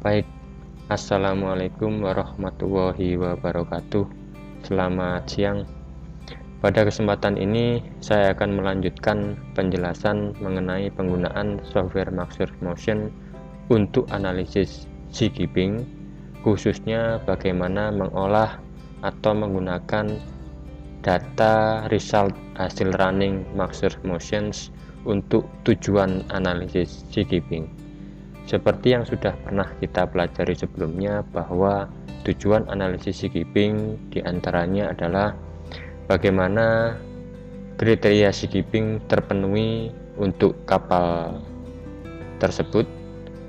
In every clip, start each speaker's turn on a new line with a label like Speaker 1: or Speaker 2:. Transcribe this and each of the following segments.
Speaker 1: Baik, Assalamualaikum warahmatullahi wabarakatuh. Selamat siang. Pada kesempatan ini, saya akan melanjutkan penjelasan mengenai penggunaan software Maxer Motion untuk analisis Zigibing, khususnya bagaimana mengolah atau menggunakan data result hasil running Maxer Motions untuk tujuan analisis Zigibing. Seperti yang sudah pernah kita pelajari sebelumnya, bahwa tujuan analisis Zigibing diantaranya adalah bagaimana kriteria Zigibing terpenuhi untuk kapal tersebut.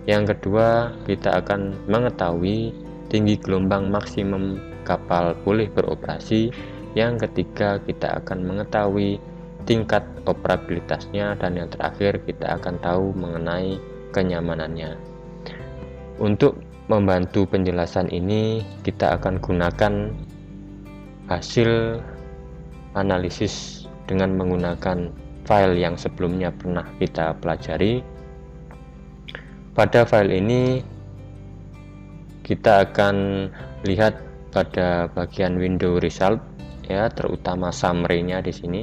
Speaker 1: Yang kedua, kita akan mengetahui tinggi gelombang maksimum kapal boleh beroperasi. Yang ketiga, kita akan mengetahui tingkat operabilitasnya, dan yang terakhir kita akan tahu mengenai kenyamanannya. Untuk membantu penjelasan ini, kita akan gunakan hasil analisis dengan menggunakan file yang sebelumnya pernah kita pelajari. Pada file ini kita akan lihat pada bagian window result, ya, terutama summary-nya di sini.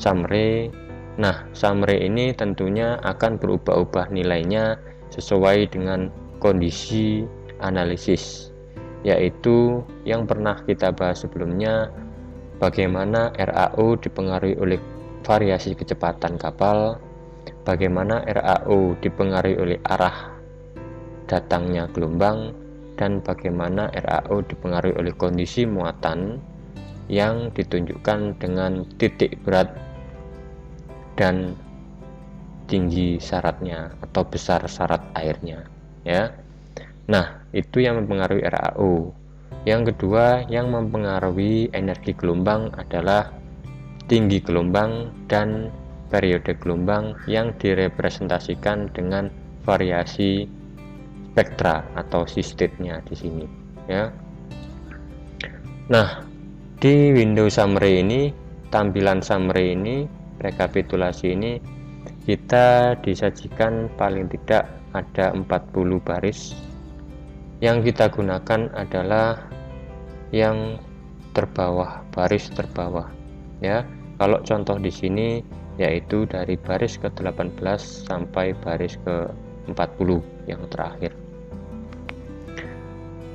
Speaker 1: Summary. Nah, summary ini tentunya akan berubah-ubah nilainya sesuai dengan kondisi analisis, yaitu yang pernah kita bahas sebelumnya, bagaimana RAO dipengaruhi oleh variasi kecepatan kapal, bagaimana RAO dipengaruhi oleh arah datangnya gelombang, dan bagaimana RAO dipengaruhi oleh kondisi muatan yang ditunjukkan dengan titik berat dan tinggi syaratnya atau besar syarat airnya, ya. Nah, itu yang mempengaruhi RAO. Yang kedua, yang mempengaruhi energi gelombang adalah tinggi gelombang dan periode gelombang yang direpresentasikan dengan variasi spektra atau state-nya di sini, ya. Nah, di window summary ini, tampilan summary ini, rekapitulasi ini, kita disajikan paling tidak ada 40 baris. Yang kita gunakan adalah yang terbawah, baris terbawah, ya. Kalau contoh di sini yaitu dari baris ke-18 sampai baris ke-40 yang terakhir.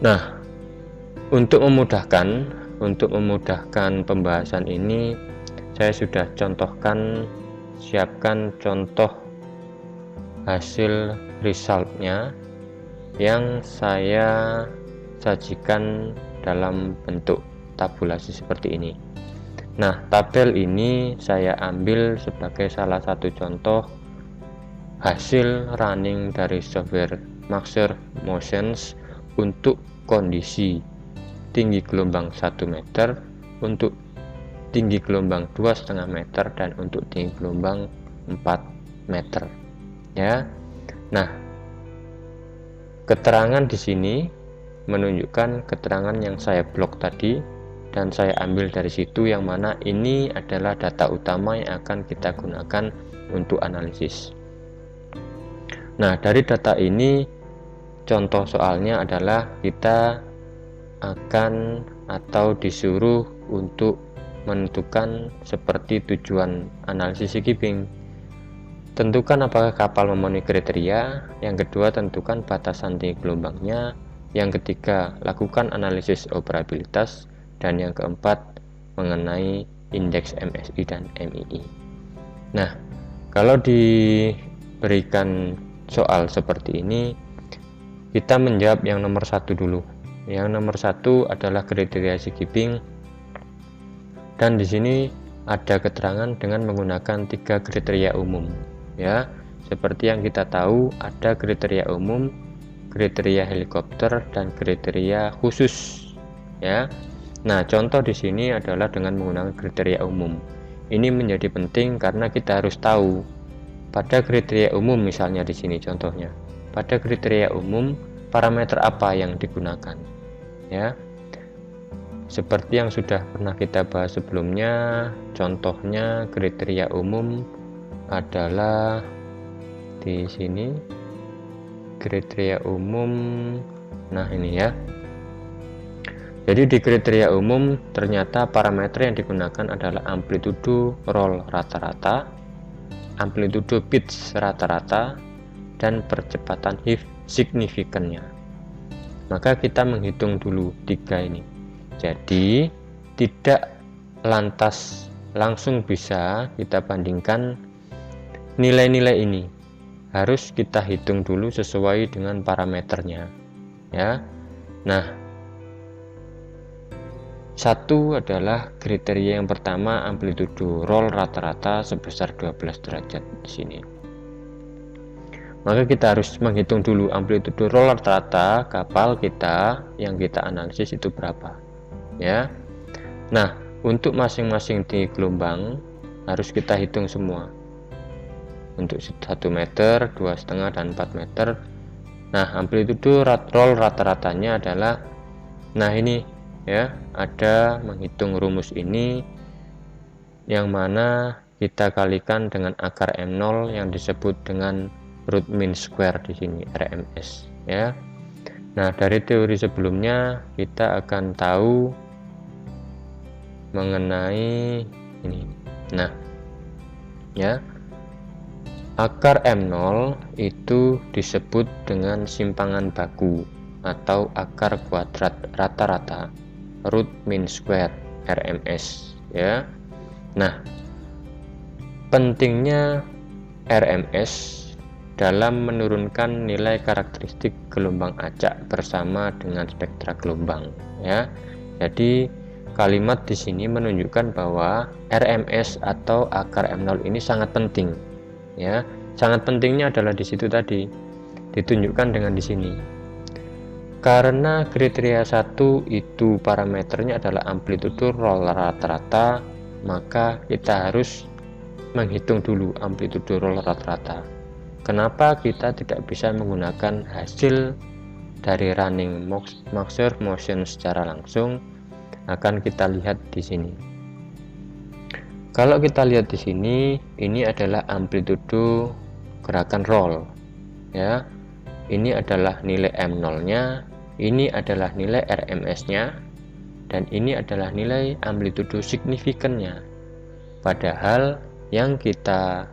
Speaker 1: Nah, untuk memudahkan pembahasan ini, saya sudah siapkan contoh hasil resultnya yang saya sajikan dalam bentuk tabulasi seperti ini. Nah, tabel ini saya ambil sebagai salah satu contoh hasil running dari software Maxer Motions untuk kondisi tinggi gelombang 1 meter, untuk tinggi gelombang 2,5 meter, dan untuk tinggi gelombang 4 meter, ya. Nah, keterangan di sini menunjukkan keterangan yang saya blok tadi, dan saya ambil dari situ, yang mana ini adalah data utama yang akan kita gunakan untuk analisis. Nah, dari data ini, contoh soalnya adalah kita akan atau disuruh untuk menentukan seperti tujuan analisis Zigibing. Tentukan apakah kapal memenuhi kriteria. Yang kedua, tentukan batasan tinggi gelombangnya. Yang ketiga, lakukan analisis operabilitas. Dan yang keempat, mengenai indeks MSI dan MII. Nah, kalau diberikan soal seperti ini, kita menjawab yang nomor satu dulu. Yang nomor satu adalah kriteria Zigibing, dan di sini ada keterangan dengan menggunakan 3 kriteria umum, ya. Seperti yang kita tahu, ada kriteria umum, kriteria helikopter, dan kriteria khusus, ya. Nah, contoh di sini adalah dengan menggunakan kriteria umum. Ini menjadi penting karena kita harus tahu pada kriteria umum, misalnya di sini contohnya. Pada kriteria umum, parameter apa yang digunakan, ya. Seperti yang sudah pernah kita bahas sebelumnya, contohnya kriteria umum adalah di sini kriteria umum. Nah ini ya, jadi di kriteria umum ternyata parameter yang digunakan adalah amplitudo roll rata-rata, amplitudo pitch rata-rata, dan percepatan shift signifikannya. Maka kita menghitung dulu 3 ini. Jadi tidak lantas langsung bisa kita bandingkan nilai-nilai ini, harus kita hitung dulu sesuai dengan parameternya ya. Nah, satu adalah kriteria yang pertama, amplitudo roll rata-rata sebesar 12 derajat di sini. Maka kita harus menghitung dulu amplitudo roll rata-rata kapal kita yang kita analisis itu berapa ya. Nah, untuk masing-masing tinggi gelombang harus kita hitung semua. Untuk 1 meter, 2,5 dan 4 meter. Nah, amplitudo roll rata-ratanya adalah, nah ini ya, ada menghitung rumus ini yang mana kita kalikan dengan akar M0 yang disebut dengan root mean square di sini, RMS ya. Nah, dari teori sebelumnya kita akan tahu mengenai ini. Nah, ya, akar M0 itu disebut dengan simpangan baku atau akar kuadrat rata-rata, root mean square, RMS ya. Nah, pentingnya RMS dalam menurunkan nilai karakteristik gelombang acak bersama dengan spektra gelombang ya. Jadi kalimat di sini menunjukkan bahwa RMS atau akar M0 ini sangat penting ya. Sangat pentingnya adalah di situ tadi ditunjukkan dengan di sini. Karena kriteria 1 itu parameternya adalah amplitudo roll rata-rata, maka kita harus menghitung dulu amplitudo roll rata-rata. Kenapa kita tidak bisa menggunakan hasil dari running mixture motion secara langsung? Akan kita lihat di sini. Kalau kita lihat di sini, ini adalah amplitudo gerakan roll ya. Ini adalah nilai M0-nya, ini adalah nilai RMS-nya, dan ini adalah nilai amplitudo signifikannya. Padahal yang kita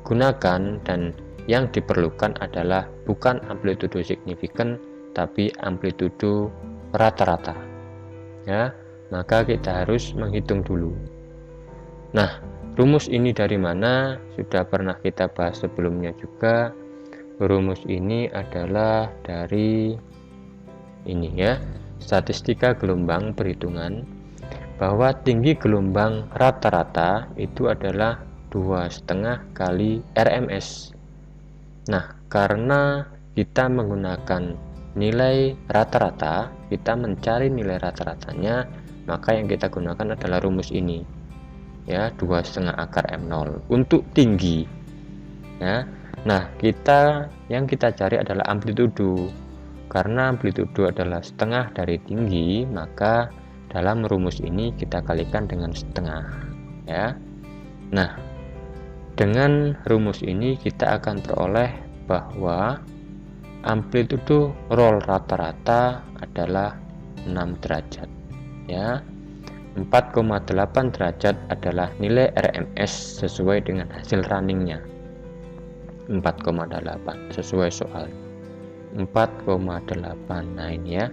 Speaker 1: gunakan dan yang diperlukan adalah bukan amplitudo signifikan, tapi amplitudo rata-rata ya. Maka kita harus menghitung dulu. Nah, rumus ini dari mana? Sudah pernah kita bahas sebelumnya juga. Rumus ini adalah dari ini ya, statistika gelombang perhitungan, bahwa tinggi gelombang rata-rata itu adalah 2,5 kali RMS. Nah, karena kita menggunakan nilai rata-rata, kita mencari nilai rata-ratanya, maka yang kita gunakan adalah rumus ini ya, 2,5 akar M0 untuk tinggi ya. Nah, yang kita cari adalah amplitudo. Karena amplitudo adalah setengah dari tinggi, maka dalam rumus ini kita kalikan dengan setengah ya. Nah, dengan rumus ini kita akan peroleh bahwa amplitudo roll rata-rata adalah 6 derajat ya. 4,8 derajat adalah nilai RMS sesuai dengan hasil runningnya, 4,8 sesuai soal 4,8. Nah ini ya,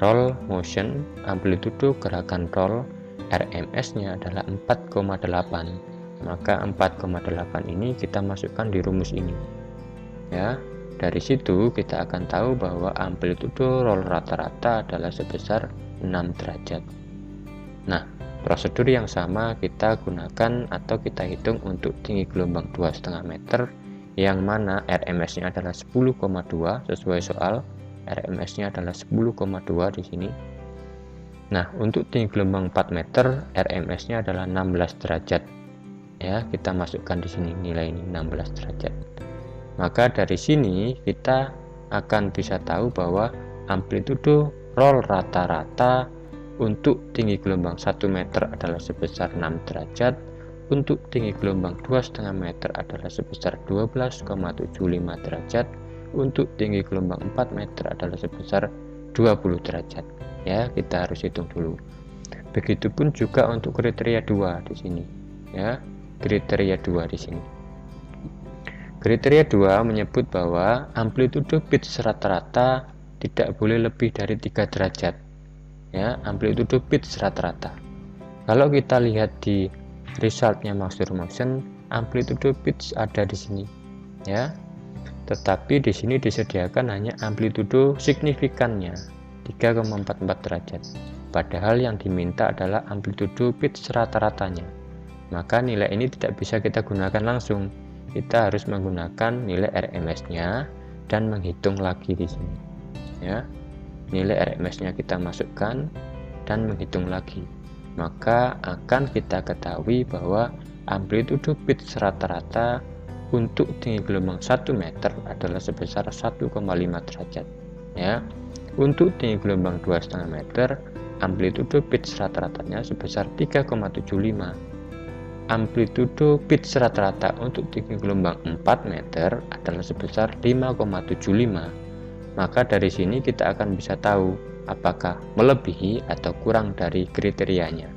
Speaker 1: roll motion, amplitudo gerakan roll, RMS nya adalah 4,8. Maka 4,8 ini kita masukkan di rumus ini ya. Dari situ kita akan tahu bahwa amplitudo roll rata-rata adalah sebesar 6 derajat. Nah, prosedur yang sama kita gunakan atau kita hitung untuk tinggi gelombang 2,5 meter, yang mana RMS-nya adalah 10,2 sesuai soal. RMS-nya adalah 10,2 di sini. Nah, untuk tinggi gelombang 4 meter, RMS-nya adalah 16 derajat. Ya, kita masukkan di sini nilai ini 16 derajat. Maka dari sini kita akan bisa tahu bahwa amplitudo roll rata-rata untuk tinggi gelombang 1 meter adalah sebesar 6 derajat, untuk tinggi gelombang 2,5 meter adalah sebesar 12,75 derajat, untuk tinggi gelombang 4 meter adalah sebesar 20 derajat. Ya, kita harus hitung dulu. Begitupun juga untuk kriteria 2 di sini. Ya, kriteria 2 di sini. Kriteria 2 menyebut bahwa amplitudo pitch rata-rata tidak boleh lebih dari 3 derajat. Ya, amplitudo pitch rata-rata. Kalau kita lihat di resultnya Maxwell Motion, amplitudo pitch ada di sini. Ya. Tetapi di sini disediakan hanya amplitudo signifikannya 3,44 derajat. Padahal yang diminta adalah amplitudo pitch rata-ratanya. Maka nilai ini tidak bisa kita gunakan langsung. Kita harus menggunakan nilai RMS-nya dan menghitung lagi di sini. Ya. Nilai RMS-nya kita masukkan dan menghitung lagi. Maka akan kita ketahui bahwa amplitudo pitch rata-rata untuk tinggi gelombang 1 meter adalah sebesar 1,5 derajat. Ya. Untuk tinggi gelombang 2,5 meter, amplitudo pitch rata-ratanya sebesar 3,75. Amplitudo pitch rata-rata untuk tinggi gelombang 4 meter adalah sebesar 5,75. Maka dari sini kita akan bisa tahu apakah melebihi atau kurang dari kriterianya.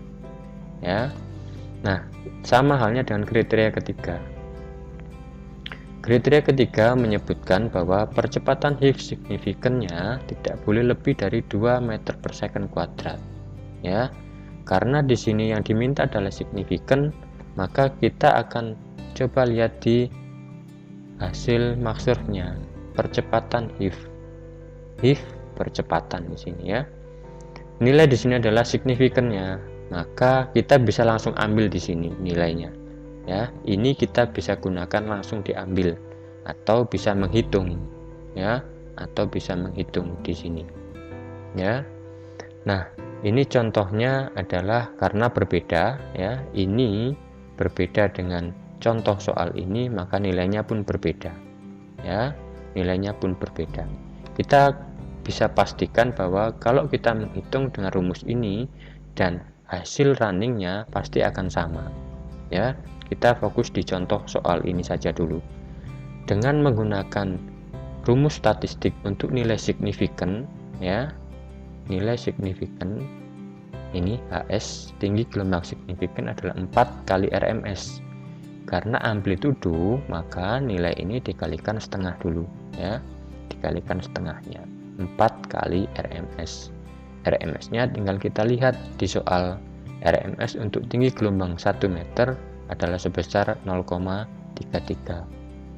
Speaker 1: Ya. Nah, sama halnya dengan kriteria ketiga. Kriteria ketiga menyebutkan bahwa percepatan Higgs signifikannya tidak boleh lebih dari 2 meter per second kuadrat. Ya. Karena di sini yang diminta adalah signifikan, maka kita akan coba lihat di hasil maksurnya, percepatan Higgs. Higgs percepatan di sini ya. Nilai di sini adalah signifikannya, maka kita bisa langsung ambil di sini nilainya. Ya, ini kita bisa gunakan langsung diambil atau bisa menghitung ya, atau bisa menghitung di sini. Ya. Nah, ini contohnya adalah karena berbeda ya. Ini berbeda dengan contoh soal ini, maka nilainya pun berbeda. Ya, nilainya pun berbeda. Kita bisa pastikan bahwa kalau kita menghitung dengan rumus ini dan hasil runningnya pasti akan sama. Ya, kita fokus di contoh soal ini saja dulu. Dengan menggunakan rumus statistik untuk nilai signifikan, ya, nilai signifikan ini HS tinggi gelombang signifikan adalah 4 kali RMS. Karena amplitudo, maka nilai ini dikalikan setengah dulu, ya, dikalikan setengahnya, 4 kali RMS. RMS-nya tinggal kita lihat di soal. RMS untuk tinggi gelombang 1 meter adalah sebesar 0,33.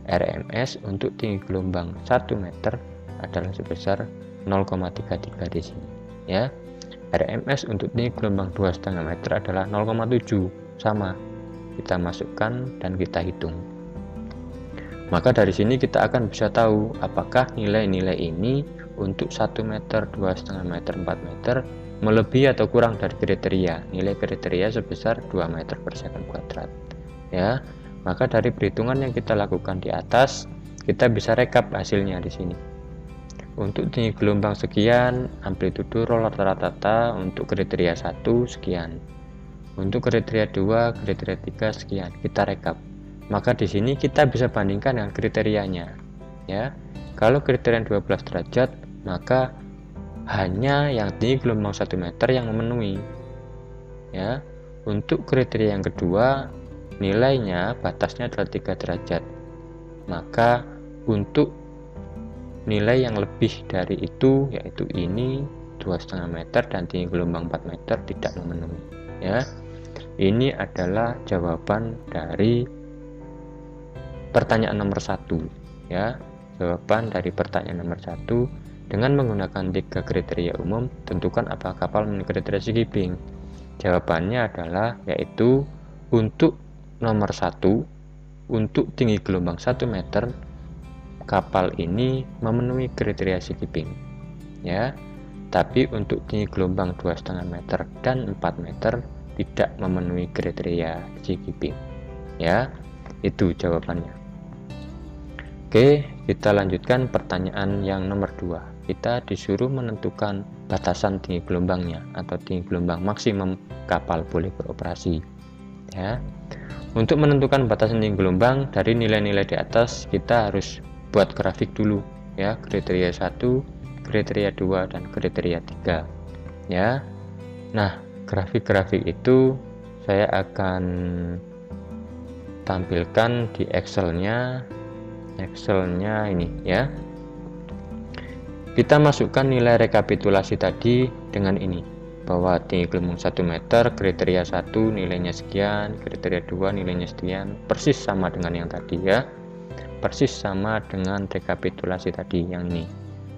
Speaker 1: RMS untuk tinggi gelombang 1 meter adalah sebesar 0,33 di sini. Ya, RMS untuk tinggi gelombang 2,5 meter adalah 0,7, sama. Kita masukkan dan kita hitung. Maka dari sini kita akan bisa tahu apakah nilai-nilai ini untuk 1 meter, 2,5 meter, 4 meter melebihi atau kurang dari kriteria. Nilai kriteria sebesar 2 meter per second kuadrat. Ya, maka dari perhitungan yang kita lakukan di atas, kita bisa rekap hasilnya di sini. Untuk tinggi gelombang sekian, amplitudo rata-rata untuk kriteria 1 sekian. Untuk kriteria 2, kriteria 3 sekian. Kita rekap. Maka di sini kita bisa bandingkan dengan kriterianya. Ya. Kalau kriteria 12 derajat, maka hanya yang tinggi gelombang 1 meter yang memenuhi. Ya. Untuk kriteria yang kedua, nilainya batasnya adalah 3 derajat. Maka untuk nilai yang lebih dari itu, yaitu ini 2,5 meter dan tinggi gelombang 4 meter tidak memenuhi. Ya. Ini adalah jawaban dari pertanyaan nomor 1. Ya. Jawaban dari pertanyaan nomor 1 dengan menggunakan 3 kriteria umum, tentukan apakah kapal memenuhi kriteria skipping. Jawabannya adalah yaitu untuk nomor 1, untuk tinggi gelombang 1 meter, kapal ini memenuhi kriteria skipping. Ya. Tapi untuk tinggi gelombang 2,5 meter dan 4 meter tidak memenuhi kriteria skipping. Ya, itu jawabannya. Oke, kita lanjutkan pertanyaan yang nomor 2. Kita disuruh menentukan batasan tinggi gelombangnya atau tinggi gelombang maksimum kapal boleh beroperasi. Ya. Untuk menentukan batasan tinggi gelombang dari nilai-nilai di atas, kita harus buat grafik dulu. ya, kriteria 1, kriteria 2, dan kriteria 3 ya. Nah, grafik-grafik itu saya akan tampilkan di Excelnya ini ya. Kita masukkan nilai rekapitulasi tadi dengan ini, bahwa tinggi gelembung 1 meter, kriteria 1 nilainya sekian, kriteria 2 nilainya sekian, persis sama dengan yang tadi ya, persis sama dengan rekapitulasi tadi yang ini,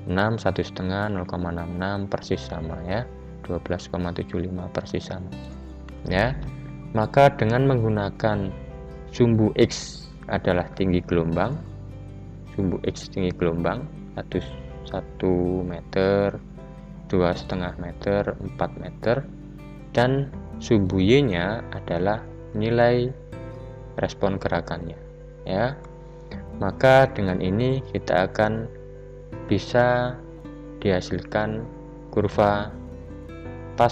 Speaker 1: 6, 1,5, 0,66 persis sama ya, 12,75 persis sama ya. Maka dengan menggunakan sumbu X adalah tinggi gelombang, sumbu X tinggi gelombang 1 meter, 2,5 meter, 4 meter, dan sumbu Y nya adalah nilai respon gerakannya ya. Maka dengan ini kita akan bisa dihasilkan kurva pas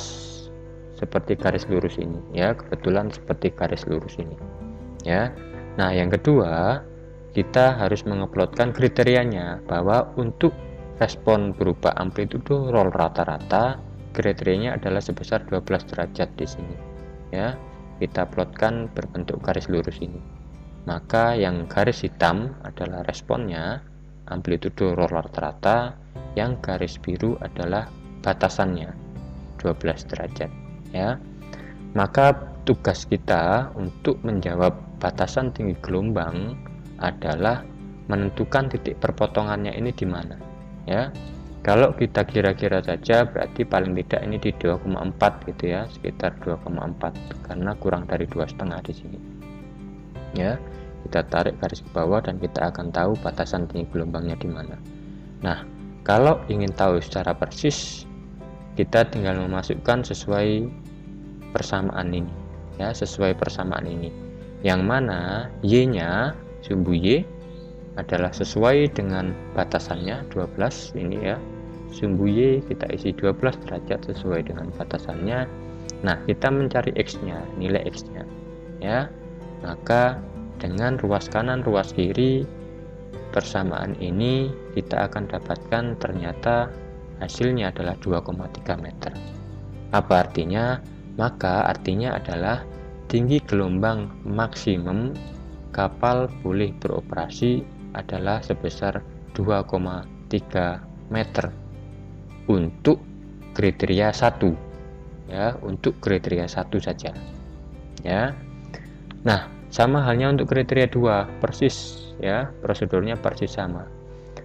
Speaker 1: seperti garis lurus ini ya, kebetulan seperti garis lurus ini ya. Nah, yang kedua, kita harus mengeplotkan kriterianya, bahwa untuk respon berupa amplitudo roll rata-rata, kriterianya adalah sebesar 12 derajat di sini ya. Kita plotkan berbentuk garis lurus ini. Maka yang garis hitam adalah responnya, amplitudo roll rata-rata, yang garis biru adalah batasannya 12 derajat ya. Maka tugas kita untuk menjawab batasan tinggi gelombang adalah menentukan titik perpotongannya ini di mana ya. Kalau kita kira-kira saja berarti paling tidak ini di 2,4 gitu ya, sekitar 2,4 karena kurang dari 2,5 di sini ya. Kita tarik garis ke bawah dan kita akan tahu batasan tinggi gelombangnya di mana. Nah, kalau ingin tahu secara persis, kita tinggal memasukkan sesuai persamaan ini ya, sesuai persamaan ini, yang mana Y nya, sumbu Y adalah sesuai dengan batasannya 12 ini ya. Sumbu Y kita isi 12 derajat sesuai dengan batasannya. Nah, kita mencari X nya, nilai X nya ya. Maka dengan ruas kanan ruas kiri persamaan ini kita akan dapatkan ternyata hasilnya adalah 2,3 meter. Apa artinya? Maka artinya adalah tinggi gelombang maksimum kapal boleh beroperasi adalah sebesar 2,3 meter untuk kriteria 1 ya, untuk kriteria 1 saja ya. Nah, sama halnya untuk kriteria 2, persis ya, prosedurnya persis sama.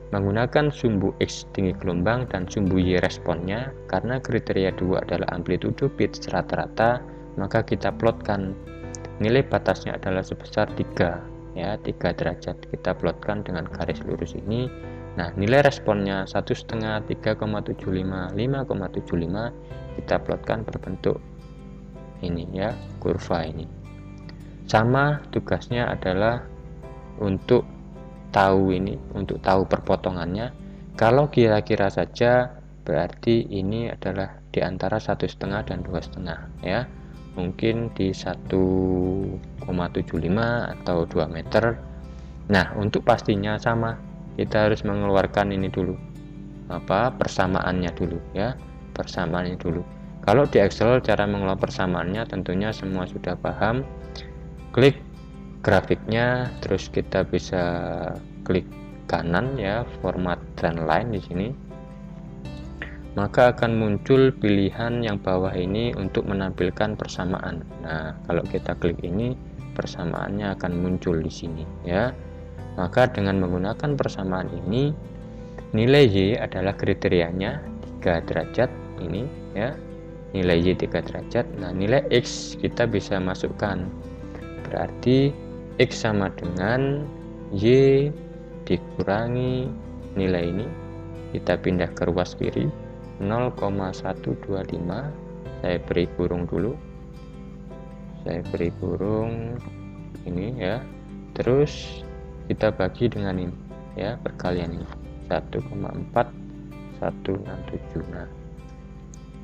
Speaker 1: Menggunakan sumbu X tinggi gelombang dan sumbu Y responnya, karena kriteria 2 adalah amplitudo pitch rata-rata, maka kita plotkan nilai batasnya adalah sebesar 3 ya, 3 derajat. Kita plotkan dengan garis lurus ini. Nah, nilai responnya 1,5, 3,75, 5,75 kita plotkan berbentuk ini ya, kurva ini. Sama tugasnya adalah untuk tahu ini, untuk tahu perpotongannya. Kalau kira-kira saja berarti ini adalah di antara 1,5 dan 2,5 ya, mungkin di 1,75 atau 2 meter. Nah, untuk pastinya sama, kita harus mengeluarkan ini dulu, persamaannya dulu ya, persamaannya dulu. Kalau di Excel cara mengelola persamaannya tentunya semua sudah paham. Klik grafiknya, terus kita bisa klik kanan ya, format trend line di sini. Maka akan muncul pilihan yang bawah ini untuk menampilkan persamaan. Nah, kalau kita klik ini, persamaannya akan muncul di sini ya. Maka dengan menggunakan persamaan ini, nilai Y adalah kriterianya 3 derajat ini ya. Nilai Y 3 derajat. Nah, nilai X kita bisa masukkan. Berarti X sama dengan Y dikurangi nilai ini, kita pindah ke ruas kiri 0,125, saya beri kurung dulu, saya beri kurung ini ya, terus kita bagi dengan ini ya, perkalian ini 1,4167. Nah,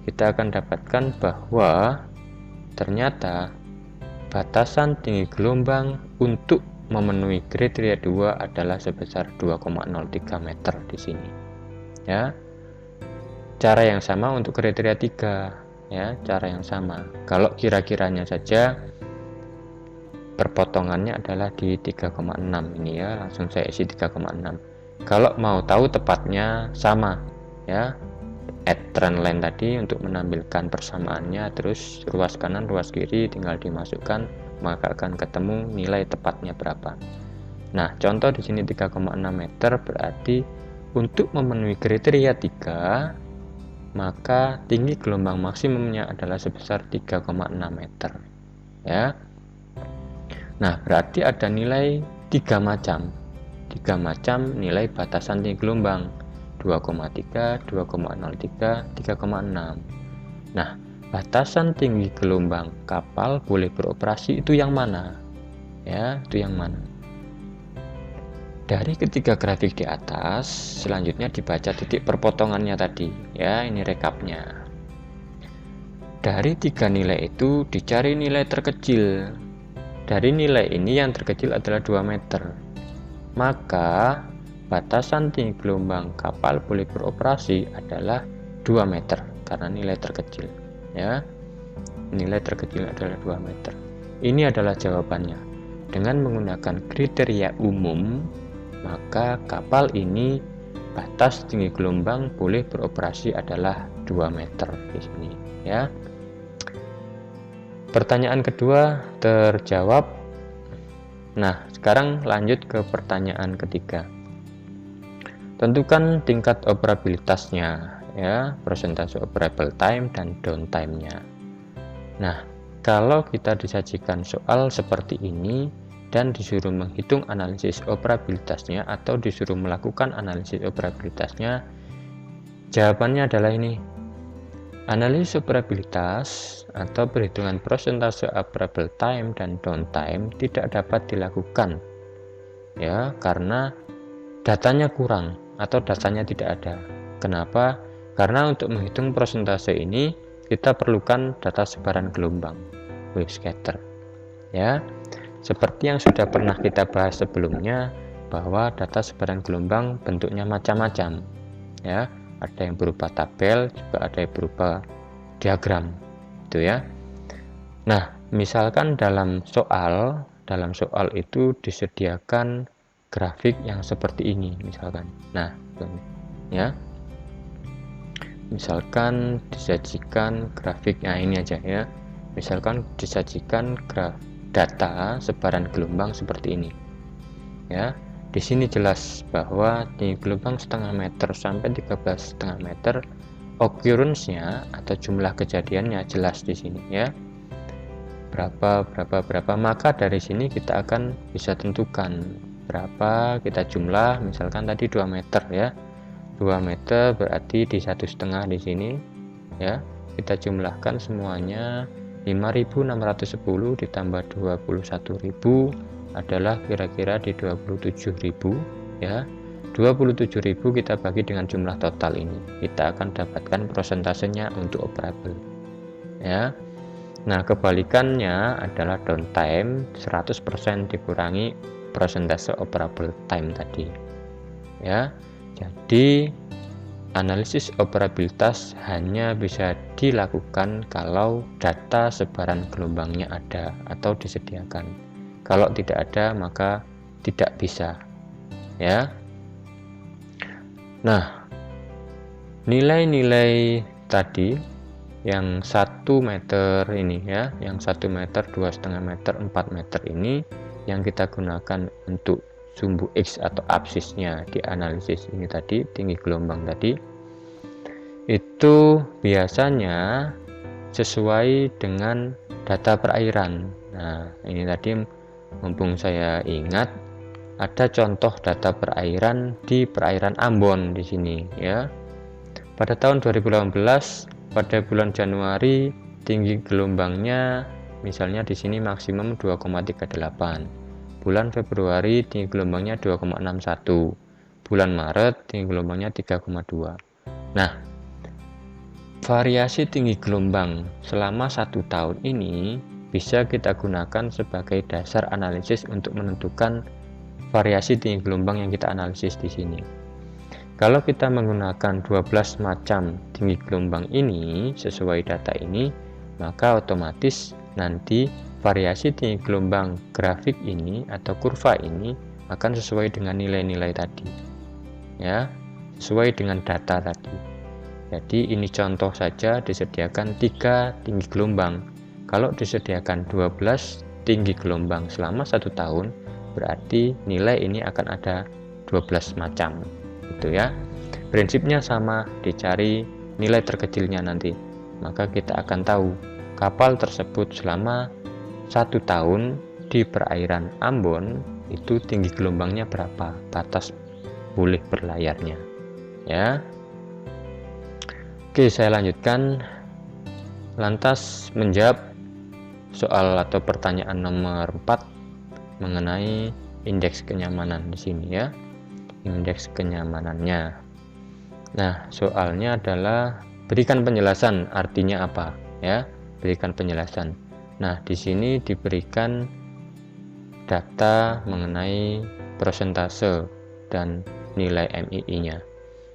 Speaker 1: kita akan dapatkan bahwa ternyata batasan tinggi gelombang untuk memenuhi kriteria 2 adalah sebesar 2,03 meter di sini. Ya. Cara yang sama untuk kriteria 3, ya, cara yang sama. Kalau kira-kiranya saja perpotongannya adalah di 3,6 ini ya, langsung saya isi 3,6. Kalau mau tahu tepatnya sama, ya. Add trend line tadi untuk menampilkan persamaannya, terus ruas kanan ruas kiri tinggal dimasukkan, maka akan ketemu nilai tepatnya berapa. Nah, contoh di sini 3,6 meter berarti untuk memenuhi kriteria 3, maka tinggi gelombang maksimumnya adalah sebesar 3,6 meter. Ya. Nah, berarti ada nilai 3 macam. 3 macam nilai batasan tinggi gelombang. 2,3, 2,03, 3,6. Nah, batasan tinggi gelombang kapal boleh beroperasi itu yang mana? Ya, itu yang mana? Dari ketiga grafik di atas, selanjutnya dibaca titik perpotongannya tadi. Ya, ini rekapnya. Dari 3 nilai itu dicari nilai terkecil. Dari nilai ini yang terkecil adalah 2 meter. Maka batasan tinggi gelombang kapal boleh beroperasi adalah 2 meter karena nilai terkecil. Ya, nilai terkecil adalah 2 meter. Ini adalah jawabannya. Dengan menggunakan kriteria umum, maka kapal ini batas tinggi gelombang boleh beroperasi adalah 2 meter di sini. Ya. Pertanyaan kedua terjawab. Nah, sekarang lanjut ke pertanyaan ketiga. Tentukan tingkat operabilitasnya, ya, persentase operable time dan downtime-nya. Nah, kalau kita disajikan soal seperti ini dan disuruh menghitung analisis operabilitasnya atau disuruh melakukan analisis operabilitasnya, jawabannya adalah ini. Analisis operabilitas atau perhitungan persentase operable time dan downtime tidak dapat dilakukan, ya, karena datanya kurang atau datanya tidak ada. Kenapa? Karena untuk menghitung persentase ini kita perlukan data sebaran gelombang, wave scatter. Ya, seperti yang sudah pernah kita bahas sebelumnya, bahwa data sebaran gelombang bentuknya macam-macam. Ya, ada yang berupa tabel, juga ada yang berupa diagram, itu ya. Nah, misalkan dalam soal itu disediakan grafik yang seperti ini misalkan. Nah, ya. Misalkan disajikan grafiknya ini aja ya. Misalkan disajikan data sebaran gelombang seperti ini. Ya. Di sini jelas bahwa tinggi gelombang setengah meter sampai 13,5 meter, occurrence-nya atau jumlah kejadiannya jelas di sini ya. Berapa, maka dari sini kita akan bisa tentukan berapa kita jumlah, misalkan tadi 2 meter ya. 2 meter berarti di 1,5 di sini ya. Kita jumlahkan semuanya 5.610 ditambah 21.000 adalah kira-kira di 27.000 ya. 27.000 kita bagi dengan jumlah total ini, kita akan dapatkan persentasenya untuk operable ya. Nah, kebalikannya adalah downtime 100% dikurangi persentase operable time tadi ya. Jadi analisis operabilitas hanya bisa dilakukan kalau data sebaran gelombangnya ada atau disediakan. Kalau tidak ada maka tidak bisa ya. Nah, nilai-nilai tadi yang 1 meter ini ya, yang 1 meter, 2,5 meter, 4 meter ini yang kita gunakan untuk sumbu X atau absisnya di analisis ini tadi, tinggi gelombang tadi, itu biasanya sesuai dengan data perairan. Nah, ini tadi mumpung saya ingat, ada contoh data perairan di perairan Ambon di sini ya. Pada tahun 2018 pada bulan Januari tinggi gelombangnya misalnya di sini maksimum 2,38. Bulan Februari tinggi gelombangnya 2,61. Bulan Maret tinggi gelombangnya 3,2. Nah, variasi tinggi gelombang selama 1 tahun ini bisa kita gunakan sebagai dasar analisis untuk menentukan variasi tinggi gelombang yang kita analisis di sini. Kalau kita menggunakan 12 macam tinggi gelombang ini sesuai data ini, maka otomatis nanti variasi tinggi gelombang grafik ini atau kurva ini akan sesuai dengan nilai-nilai tadi. Ya, sesuai dengan data tadi. Jadi ini contoh saja disediakan 3 tinggi gelombang. Kalau disediakan 12 tinggi gelombang selama 1 tahun, berarti nilai ini akan ada 12 macam. Gitu ya. Prinsipnya sama, dicari nilai terkecilnya nanti. Maka kita akan tahu kapal tersebut selama 1 tahun di perairan Ambon itu tinggi gelombangnya berapa, batas boleh berlayarnya. Ya. Oke, saya lanjutkan. Lantas menjawab soal atau pertanyaan nomor 4 mengenai indeks kenyamanan di sini ya. Indeks kenyamanannya. Nah, soalnya adalah berikan penjelasan artinya apa ya? Berikan penjelasan. Nah, di sini diberikan data mengenai persentase dan nilai MII-nya.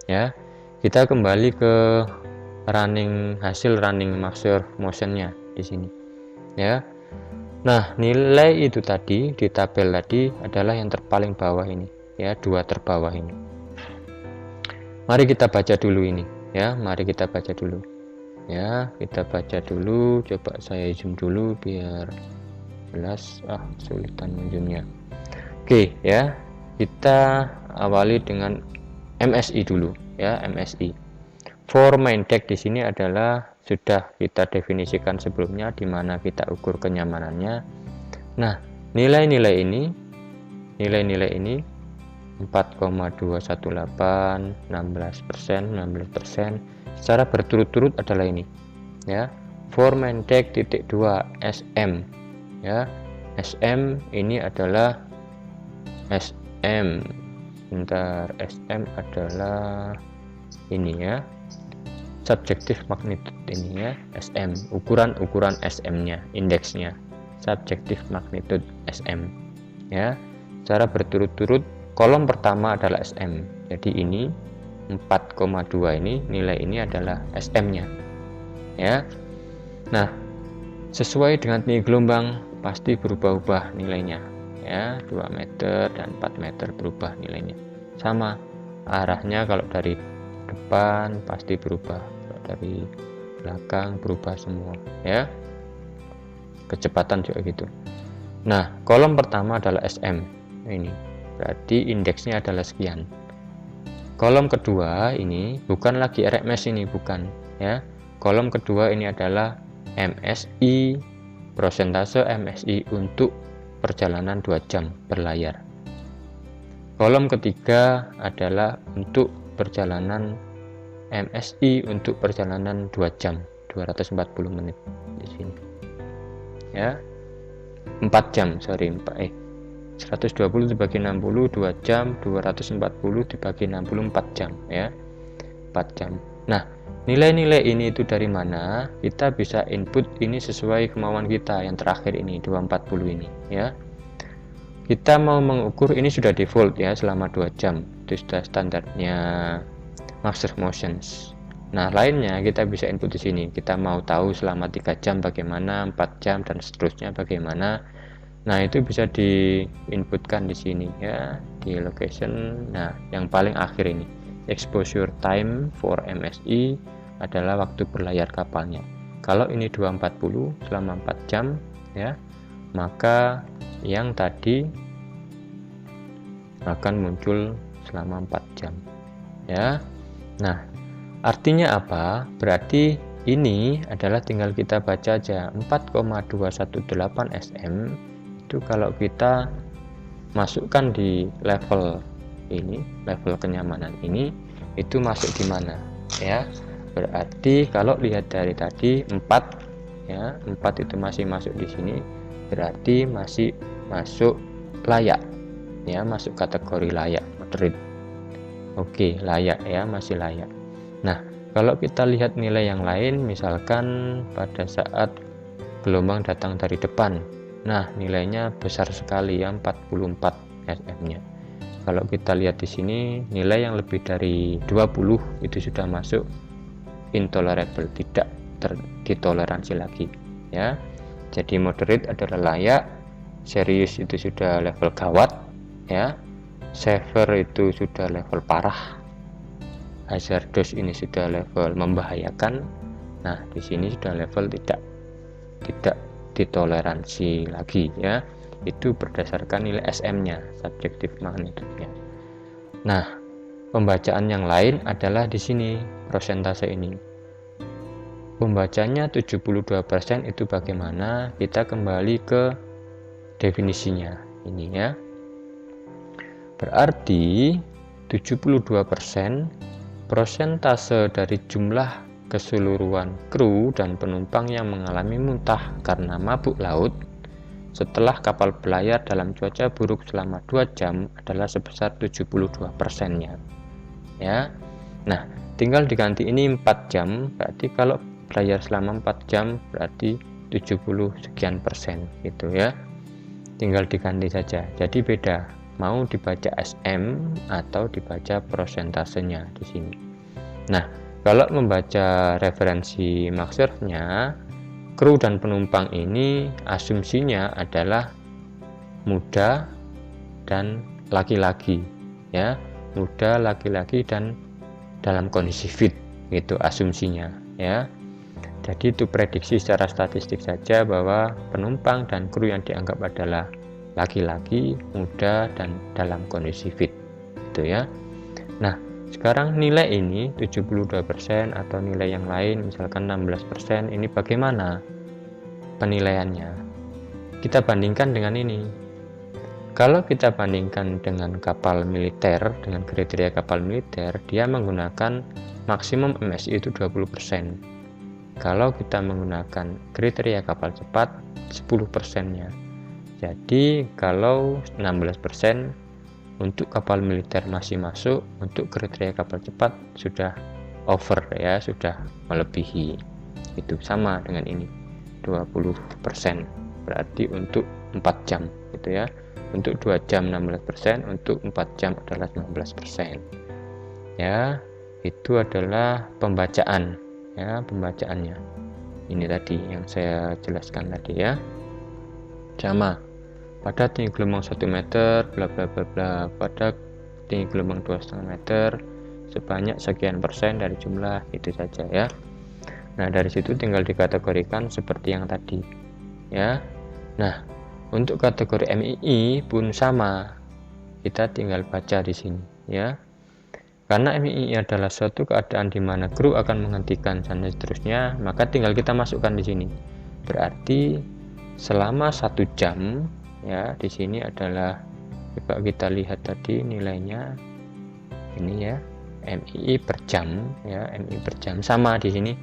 Speaker 1: Ya. Kita kembali ke hasil running master motion-nya di sini. Ya. Nah, nilai itu tadi di tabel tadi adalah yang terpaling bawah ini, ya, 2 terbawah ini. Mari kita baca dulu ini, ya. Mari kita baca dulu. Ya, kita baca dulu. Coba saya zoom dulu biar jelas. Kesulitan zoomnya. Oke, ya. Kita awali dengan MSI dulu, ya, MSI. For main deck di sini adalah sudah kita definisikan sebelumnya di mana kita ukur kenyamanannya. Nah, nilai-nilai ini 4,218, 16% secara berturut-turut adalah ini. Ya. For main deck titik 2 SM. Ya. SM ini adalah SM. SM adalah ini ya. Subjective magnitude ini ya, SM, ukuran SM-nya, indeksnya, subjective magnitude SM. Ya, secara berturut-turut kolom pertama adalah SM. Jadi ini 4,2 ini nilai ini adalah SM-nya. Ya. Nah, sesuai dengan tinggi gelombang pasti berubah-ubah nilainya. Ya, 2 meter dan 4 meter berubah nilainya. Sama arahnya, kalau dari depan pasti berubah, dari belakang berubah semua ya, kecepatan juga gitu. Nah, kolom pertama adalah SM ini, berarti indeksnya adalah sekian. Kolom kedua ini bukan lagi RMS ini, bukan ya. Kolom kedua ini adalah MSI, persentase MSI untuk perjalanan 2 jam berlayar. Kolom ketiga adalah untuk perjalanan MSI untuk perjalanan 2 jam 240 menit di sini. Ya. 4 jam, 120 dibagi 60 2 jam, 240 dibagi 60 4 jam ya. 4 jam. Nah, nilai-nilai ini itu dari mana? Kita bisa input ini sesuai kemauan kita yang terakhir ini 240 ini ya. Kita mau mengukur ini sudah default ya selama 2 jam. Itu sudah standarnya master motions. Nah, lainnya kita bisa input di sini. Kita mau tahu selama 3 jam bagaimana, 4 jam dan seterusnya bagaimana. Nah, itu bisa diinputkan di sini ya, di location. Nah, yang paling akhir ini exposure time for MSI adalah waktu berlayar kapalnya. Kalau ini 240 selama 4 jam ya, maka yang tadi akan muncul selama 4 jam ya. Nah, artinya apa? Berarti ini adalah tinggal kita baca aja 4,218 SM itu kalau kita masukkan di level ini, level kenyamanan ini, itu masuk di mana ya? Berarti kalau lihat dari tadi 4 ya, 4 itu masih masuk di sini, berarti masih masuk layak ya, masuk kategori layak moderate. Oke, layak ya, masih layak. Nah, kalau kita lihat nilai yang lain, misalkan pada saat gelombang datang dari depan. Nah, nilainya besar sekali ya, 44 SM-nya. Kalau kita lihat di sini, nilai yang lebih dari 20 itu sudah masuk intolerable, tidak ditoleransi lagi ya. Jadi moderate adalah layak, serius itu sudah level gawat ya, severe itu sudah level parah, hazardous ini sudah level membahayakan. Nah, di sini sudah level tidak ditoleransi lagi ya. Itu berdasarkan nilai SM-nya, subjective magnitude-nya. Nah, pembacaan yang lain adalah di sini persentase ini. Pembacanya 72% itu bagaimana? Kita kembali ke definisinya ini ya. Berarti 72% persentase dari jumlah keseluruhan kru dan penumpang yang mengalami muntah karena mabuk laut setelah kapal berlayar dalam cuaca buruk selama 2 jam adalah sebesar 72%-nya ya. Nah, tinggal diganti ini 4 jam, berarti kalau berlayar selama 4 jam berarti 70 sekian persen gitu ya. Tinggal diganti saja. Jadi beda, mau dibaca SM atau dibaca persentasenya di sini. Nah, kalau membaca referensi Max-Surf-nya, kru dan penumpang ini asumsinya adalah muda dan laki-laki ya, muda, laki-laki dan dalam kondisi fit gitu asumsinya ya. Jadi itu prediksi secara statistik saja bahwa penumpang dan kru yang dianggap adalah laki-laki, muda dan dalam kondisi fit gitu ya. Nah, sekarang nilai ini 72% atau nilai yang lain misalkan 16%, ini bagaimana penilaiannya? Kita bandingkan dengan ini. Kalau kita bandingkan dengan kapal militer, dengan kriteria kapal militer, dia menggunakan maksimum MSI itu 20%. Kalau kita menggunakan kriteria kapal cepat, 10%-nya. Jadi kalau 16% untuk kapal militer masih masuk, untuk kriteria kapal cepat sudah over ya, sudah melebihi. Itu sama dengan ini, 20%. Berarti untuk 4 jam gitu ya. Untuk 2 jam 16%, untuk 4 jam adalah 19%. Ya, itu adalah pembacaan ya, pembacaannya. Ini tadi yang saya jelaskan tadi ya. Sama pada tinggi gelombang 1 meter bla bla bla bla, pada tinggi gelombang 2,5 meter sebanyak sekian persen dari jumlah, itu saja ya. Nah, dari situ tinggal dikategorikan seperti yang tadi ya. Nah, untuk kategori MII pun sama, kita tinggal baca di sini ya. Karena MII adalah suatu keadaan di mana kru akan menghentikan dan seterusnya, maka tinggal kita masukkan di sini. Berarti selama 1 jam ya, di sini adalah, coba kita lihat tadi nilainya ini ya, MII per jam ya, MII per jam sama di sini.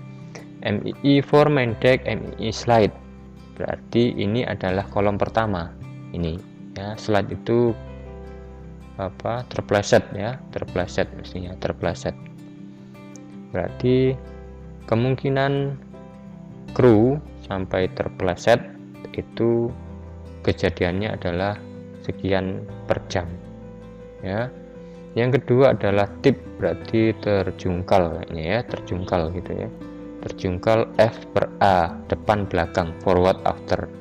Speaker 1: MII for main deck, MII slide. Berarti ini adalah kolom pertama ini ya, slide itu terpleset ya, terpleset mestinya, terpleset. Berarti kemungkinan kru sampai terpleset itu kejadiannya adalah sekian per jam ya. Yang kedua adalah tip, berarti terjungkal kayaknya ya, terjungkal gitu ya, terjungkal F per A, depan belakang, forward after.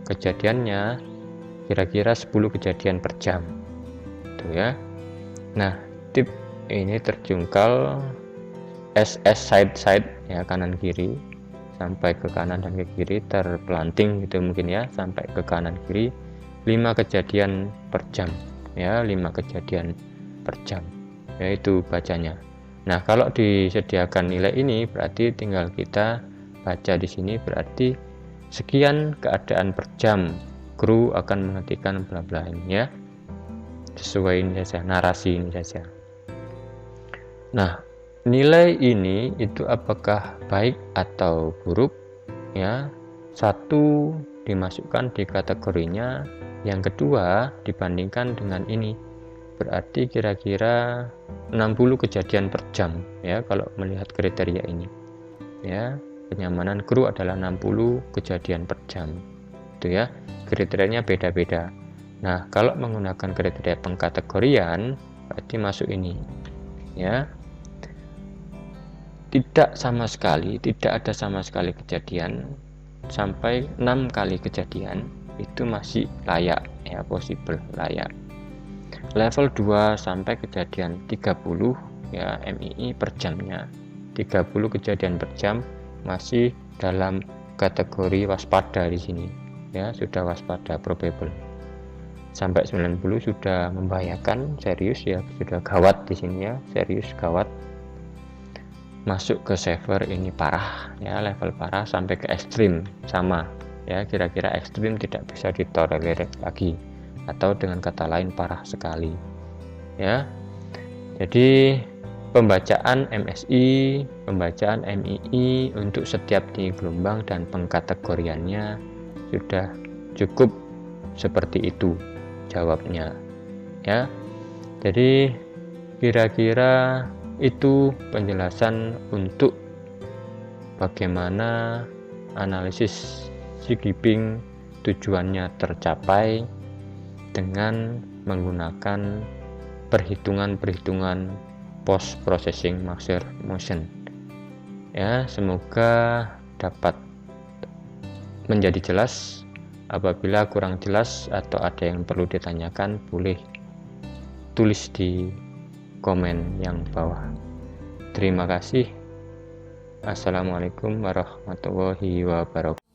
Speaker 1: Kejadiannya kira-kira 10 kejadian per jam gitu ya. Nah, tip ini terjungkal SS side ya, kanan kiri sampai ke kanan dan ke kiri, terpelanting gitu mungkin ya, sampai ke kanan kiri, 5 kejadian per jam ya, 5 kejadian per jam yaitu bacanya. Nah, kalau disediakan nilai ini berarti tinggal kita baca di sini, berarti sekian keadaan per jam kru akan menghentikan bla bla ini ya, sesuai ini saja, narasi ini saja. Nah, nilai ini itu apakah baik atau buruk ya? Satu, dimasukkan di kategorinya, yang kedua dibandingkan dengan ini, berarti kira-kira 60 kejadian per jam ya kalau melihat kriteria ini ya. kenyamanan kru adalah 60 kejadian per jam. Itu ya, kriterianya beda-beda. Nah, kalau menggunakan kriteria pengkategorian berarti masuk ini. Ya. Tidak ada sama sekali kejadian sampai 6 kali kejadian itu masih layak ya, possible layak. Level 2 sampai kejadian 30 ya MII per jamnya. 30 kejadian per jam masih dalam kategori waspada di sini. Ya, sudah waspada probable. Sampai 90 sudah membahayakan, serius ya, sudah gawat di sini ya, serius gawat. Masuk ke severe ini parah ya, level parah sampai ke ekstrim sama ya, kira-kira ekstrim tidak bisa ditolerir lagi, atau dengan kata lain parah sekali ya. Jadi pembacaan MSI, pembacaan MII untuk setiap tinggi gelombang dan pengkategoriannya sudah cukup seperti itu jawabnya ya. Jadi kira-kira itu penjelasan untuk bagaimana analisis skipping tujuannya tercapai dengan menggunakan perhitungan-perhitungan post processing master motion ya. Semoga dapat menjadi jelas. Apabila kurang jelas atau ada yang perlu ditanyakan, boleh tulis di komen yang bawah. Terima kasih. Assalamualaikum warahmatullahi wabarakatuh.